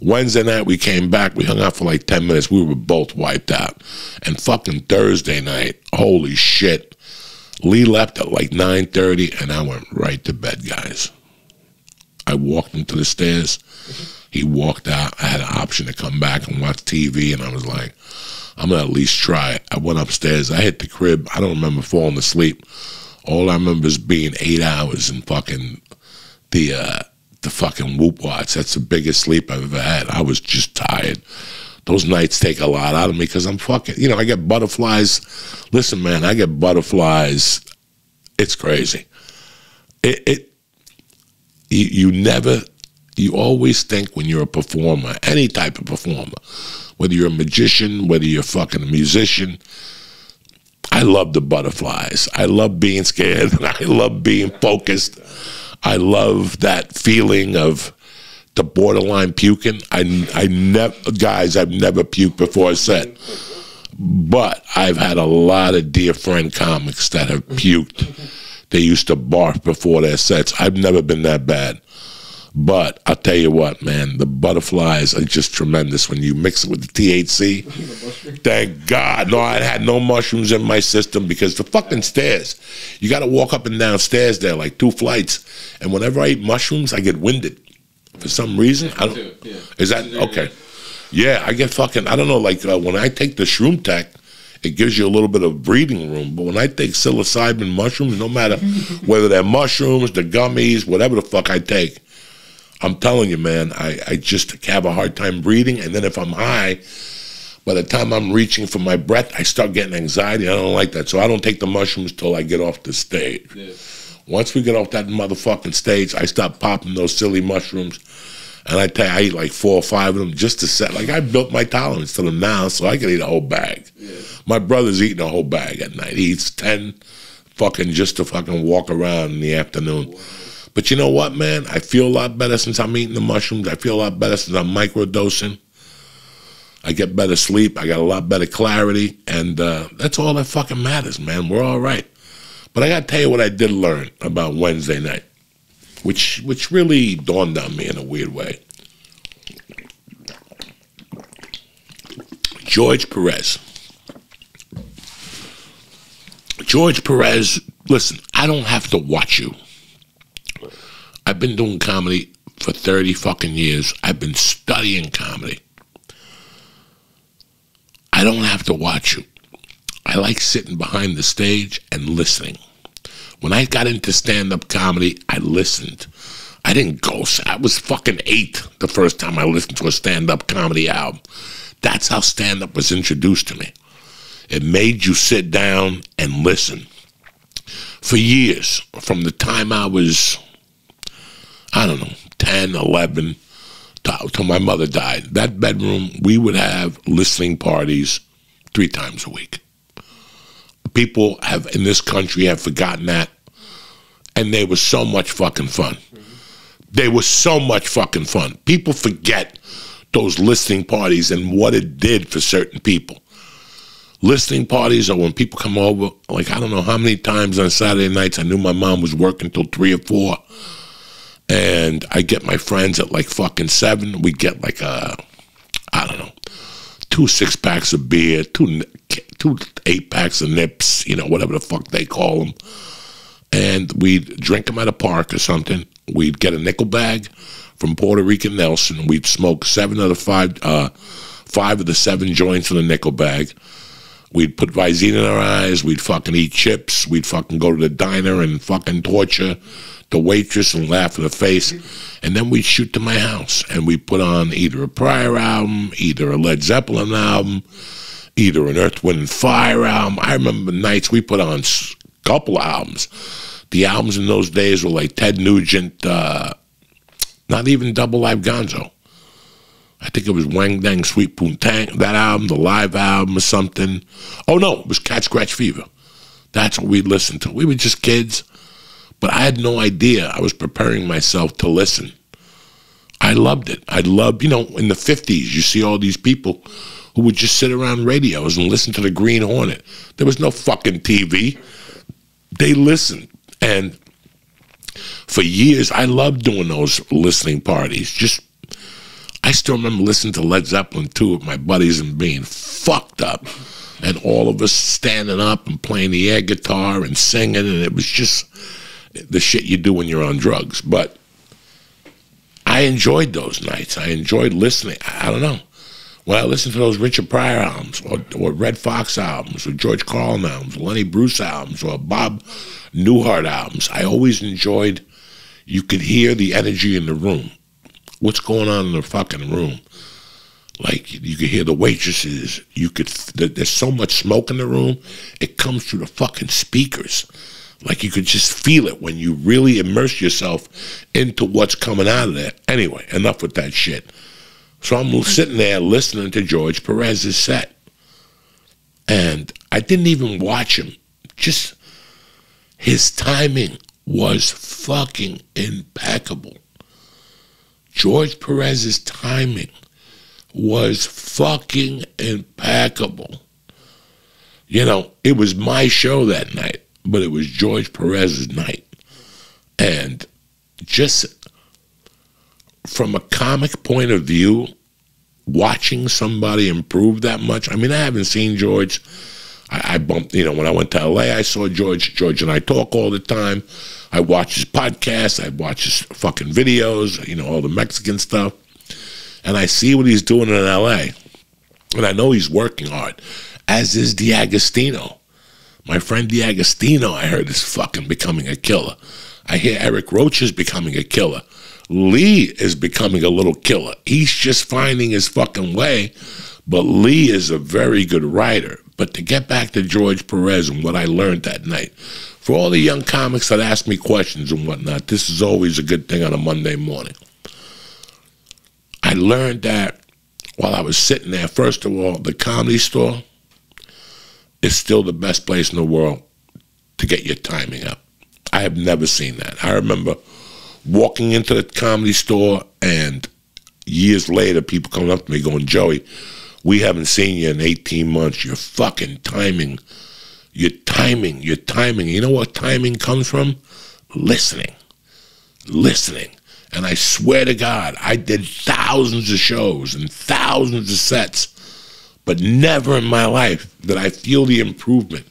Wednesday night, we came back. We hung out for like 10 minutes. We were both wiped out. And fucking Thursday night, holy shit. Lee left at like 9:30, and I went right to bed, guys. I walked him to the stairs. He walked out. I had an option to come back and watch TV, and I was like, I'm going to at least try it. I went upstairs. I hit the crib. I don't remember falling asleep. All I remember is being 8 hours in fucking the fucking whoop watch. That's the biggest sleep I've ever had. I was just tired. Those nights take a lot out of me because I'm fucking, you know, I get butterflies. Listen, man, I get butterflies. It's crazy. You always think when you're a performer, any type of performer, whether you're a magician, whether you're fucking a musician, I love the butterflies. I love being scared. I love being focused. I love that feeling of the borderline puking. Guys, I've never puked before a set. But I've had a lot of dear friend comics that have puked. They used to barf before their sets. I've never been that bad. But I'll tell you what, man, the butterflies are just tremendous when you mix it with the THC. Thank God. No, I had no mushrooms in my system because the fucking stairs, you got to walk up and down stairs there like 2 flights. And whenever I eat mushrooms, I get winded. For some reason. I don't, is that, okay. Yeah, I get fucking, I don't know, like when I take the Shroom Tech, it gives you a little bit of breathing room. But when I take psilocybin mushrooms, no matter whether they're mushrooms, the gummies, whatever the fuck I take, I'm telling you, man, I just have a hard time breathing. And then if I'm high, by the time I'm reaching for my breath, I start getting anxiety. I don't like that. So I don't take the mushrooms till I get off the stage. Yeah. Once we get off that motherfucking stage, I stop popping those silly mushrooms. And I tell you, I eat like 4 or 5 of them just to set. Like, I built my tolerance to them now, so I can eat a whole bag. Yeah. My brother's eating a whole bag at night. He eats 10 fucking just to fucking walk around in the afternoon. Wow. But you know what, man? I feel a lot better since I'm eating the mushrooms. I feel a lot better since I'm microdosing. I get better sleep. I got a lot better clarity. And that's all that fucking matters, man. We're all right. But I got to tell you what I did learn about Wednesday night, which really dawned on me in a weird way. George PEREZ. George PEREZ, listen, I don't have to watch you. I've been doing comedy for 30 fucking years. I've been studying comedy. I don't have to watch you. I like sitting behind the stage and listening. When I got into stand-up comedy, I listened. I didn't go. I was fucking 8 the first time I listened to a stand-up comedy album. That's how stand-up was introduced to me. It made you sit down and listen. For years, from the time I was, I don't know, 10, 11, till my mother died, that bedroom, we would have listening parties 3 times a week. People in this country have forgotten that, and they were so much fucking fun. They were so much fucking fun. People forget those listening parties and what it did for certain people. Listening parties are when people come over, like I don't know how many times on Saturday nights I knew my mom was working till 3 or 4, and I get my friends at like fucking 7. We get like I don't know, 2 6-packs of beer, 2 8-packs of nips, you know, whatever the fuck they call them. And we'd drink them at a park or something. We'd get a nickel bag from Puerto Rican Nelson. We'd smoke 5 of the 7 joints in a nickel bag. We'd put Visine in our eyes. We'd fucking eat chips. We'd fucking go to the diner and fucking torture the waitress and laugh in her face. And then we'd shoot to my house. And we'd put on either a Pryor album, either a Led Zeppelin album, either an Earth, Wind & Fire album. I remember nights we put on a couple albums. The albums in those days were like Ted Nugent, not even Double Live Gonzo. I think it was Wang Dang Sweet Poontang, that album, the live album or something. Oh no, it was Cat Scratch Fever. That's what we'd listen to. We were just kids, but I had no idea I was preparing myself to listen. I loved it. I loved, you know, in the 50s, you see all these people who would just sit around radios and listen to the Green Hornet. There was no fucking TV. They listened. And for years, I loved doing those listening parties. Just, I still remember listening to Led Zeppelin 2 with my buddies and being fucked up. And all of us standing up and playing the air guitar and singing, and it was just the shit you do when you're on drugs. But I enjoyed those nights. I enjoyed listening. I don't know. When I listened to those Richard Pryor albums, or Red Fox albums, or George Carlin albums, or Lenny Bruce albums, or Bob Newhart albums, I always enjoyed, you could hear the energy in the room. What's going on in the fucking room? Like, you could hear the waitresses. There's so much smoke in the room, it comes through the fucking speakers. Like, you could just feel it when you really immerse yourself into what's coming out of there. Anyway, enough with that shit. So I'm sitting there listening to George Perez's set. And I didn't even watch him. Just, his timing was fucking impeccable. George Perez's timing was fucking impeccable. You know, it was my show that night, but it was George Perez's night. And just from a comic point of view, watching somebody improve that much, I mean, I haven't seen George. I bumped, you know, when I went to LA, I saw George. George and I talk all the time. I watch his podcast. I watch his fucking videos, you know, all the Mexican stuff. And I see what he's doing in LA. And I know he's working hard, as is D'Agostino. My friend D'Agostino, I heard, is fucking becoming a killer. I hear Eric Roach is becoming a killer. Lee is becoming a little killer. He's just finding his fucking way. But Lee is a very good writer. But to get back to George Perez and what I learned that night, for all the young comics that ask me questions and whatnot, this is always a good thing on a Monday morning. I learned that while I was sitting there, first of all, the Comedy Store is still the best place in the world to get your timing up. I have never seen that. I remember walking into the Comedy Store, and years later, people coming up to me going, Joey, we haven't seen you in 18 months. Your fucking timing, your timing. You know what timing comes from? Listening. And I swear to God, I did thousands of shows and thousands of sets, but never in my life did I feel the improvement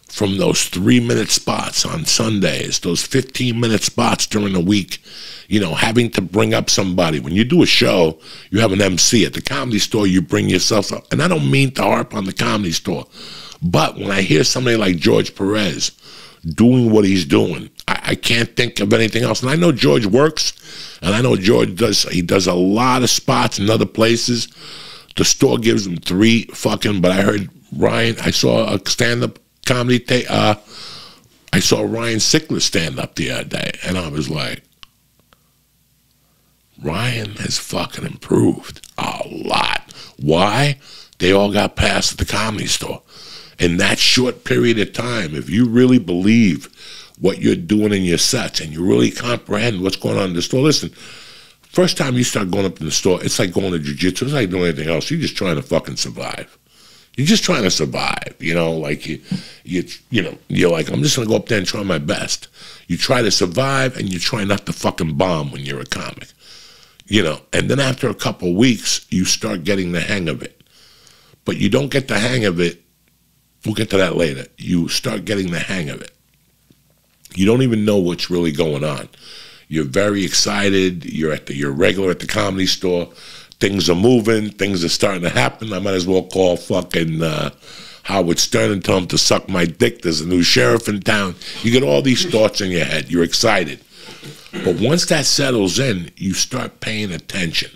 from those 3-minute spots on Sundays, those 15-minute spots during the week, you know, having to bring up somebody. When you do a show, you have an MC. At the Comedy Store, you bring yourself up. And I don't mean to harp on the Comedy Store, but when I hear somebody like George Perez doing what he's doing, I can't think of anything else. And I know George works, and I know George does a lot of spots in other places. The store gives him 3 fucking, but I heard Ryan, I saw a stand-up comedy, I saw Ryan Sickler stand up the other day, and I was like, Ryan has fucking improved a lot. Why? They all got passed at the Comedy Store. In that short period of time, if you really believe what you're doing in your sets and you really comprehend what's going on in the store, listen, first time you start going up in the store, it's like going to jiu-jitsu. It's like doing anything else. You're just trying to fucking survive. You're just trying to survive, you know, like you know, you're like, I'm just going to go up there and try my best. You try to survive, and you try not to fucking bomb when you're a comic, you know. And then after a couple of weeks, you start getting the hang of it. But you don't get the hang of it. We'll get to that later. You start getting the hang of it. You don't even know what's really going on. You're very excited. You're regular at the Comedy Store. Things are moving. Things are starting to happen. I might as well call fucking Howard Stern and tell him to suck my dick. There's a new sheriff in town. You get all these thoughts in your head. You're excited. But once that settles in, you start paying attention.